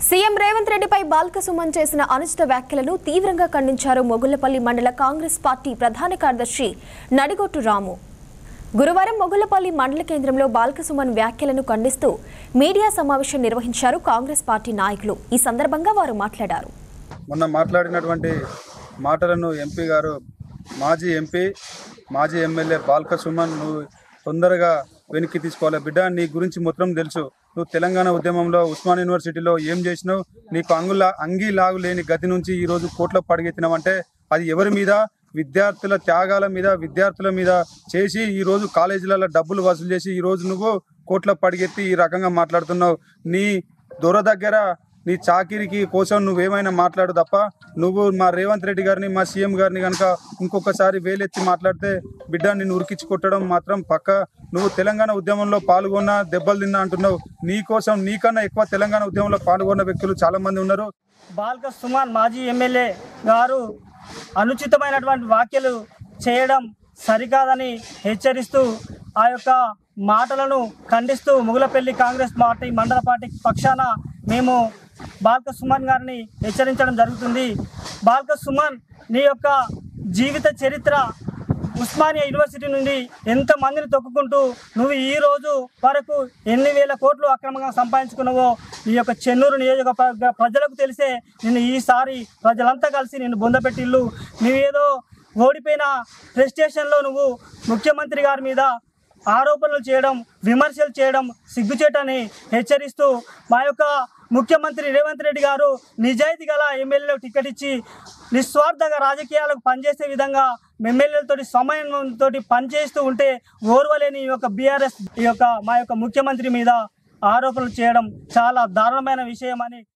CM Revanth రెడ్డిపై బాల్క సుమన్ చేసిన అనుచిత వ్యాఖ్యలను తీవ్రంగా ఖండించారు మొగుళ్లపల్లి మండల కాంగ్రెస్ పార్టీ ప్రధాన కార్యదర్శి నడిగొట్టు రాము. గురువారం మొగుళ్లపల్లి మండల కేంద్రంలో బాల్క సుమన్ వ్యాఖ్యలను ఖండిస్తూ మీడియా సమావేశం నిర్వహించారు కాంగ్రెస్ పార్టీ నాయకులు. ఈ సందర్భంగా వారు మాట్లాడారు. మొన్న మాట్లాడినటువంటి మాటలను ఎంపీ గారు మాజీ ఎంపీ మాజీ ఎమ్మెల్యే బాల్క సుమన్ నువ్వు తొందరగా వెనక్కి తీసుకోవాలి బిడ్డ, నీ గురించి మొత్తం తెలుసు. నువ్వు తెలంగాణ ఉద్యమంలో ఉస్మాన్ యూనివర్సిటీలో ఏం చేసినావు, నీకు అంగీ లాగు లేని గతి నుంచి ఈరోజు కోట్ల పడిగెత్తినావంటే అది ఎవరి మీద? విద్యార్థుల త్యాగాల మీద, విద్యార్థుల మీద చేసి ఈరోజు కాలేజీలలో డబ్బులు వసూలు చేసి ఈరోజు నువ్వు కోట్ల పడిగెత్తి ఈ రకంగా మాట్లాడుతున్నావు. నీ దొర దగ్గర నీ చాకిరికి కోసం నువ్వేమైనా మాట్లాడు తప్ప నువ్వు మా రేవంత్ రెడ్డి గారిని మా సీఎం గారిని కనుక ఇంకొకసారి వేలెత్తి మాట్లాడితే బిడ్డ నిన్ను ఉరికించి కొట్టడం మాత్రం పక్క. నువ్వు తెలంగాణ ఉద్యమంలో పాల్గొన్న దెబ్బలు తిన్నా అంటున్నావు. నీ కోసం నీకన్నా ఎక్కువ తెలంగాణ ఉద్యమంలో పాల్గొన్న వ్యక్తులు చాలా మంది ఉన్నారు. బాల్క సుమన్ మాజీ ఎమ్మెల్యే గారు అనుచితమైనటువంటి వ్యాఖ్యలు చేయడం సరికాదని హెచ్చరిస్తూ ఆ యొక్క మాటలను ఖండిస్తూ మొగుళ్లపల్లి కాంగ్రెస్ పార్టీ మండల పార్టీ పక్షాన మేము బాల్క సుమన్ గారిని హెచ్చరించడం జరుగుతుంది. బాల్క సుమన్, నీ యొక్క జీవిత చరిత్ర ఉస్మానియా యూనివర్సిటీ నుండి ఎంతమందిని తొక్కుకుంటూ నువ్వు ఈ రోజు వరకు ఎన్ని వేల కోట్లు అక్రమంగా సంపాదించుకున్నావో నీ యొక్క చెన్నూరు నియోజకవర్గ ప్రజలకు తెలిసే నిన్ను ఈసారి ప్రజలంతా కలిసి నిన్ను బొందపెట్టిల్లు. నువ్వేదో ఓడిపోయిన ప్రెస్టేషన్లో నువ్వు ముఖ్యమంత్రి గారి మీద ఆరోపణలు చేయడం, విమర్శలు చేయడం సిగ్గుచేటని హెచ్చరిస్తూ మా యొక్క ముఖ్యమంత్రి రేవంత్ రెడ్డి గారు నిజాయితీ గల ఎమ్మెల్యేలకు టికెట్ ఇచ్చి నిస్వార్థంగా రాజకీయాలకు పనిచేసే విధంగా ఎమ్మెల్యేలతో సమయంతో పనిచేస్తూ ఉంటే ఓర్వలేని ఈ యొక్క బీఆర్ఎస్ మా యొక్క ముఖ్యమంత్రి మీద ఆరోపణలు చేయడం చాలా దారుణమైన విషయం అని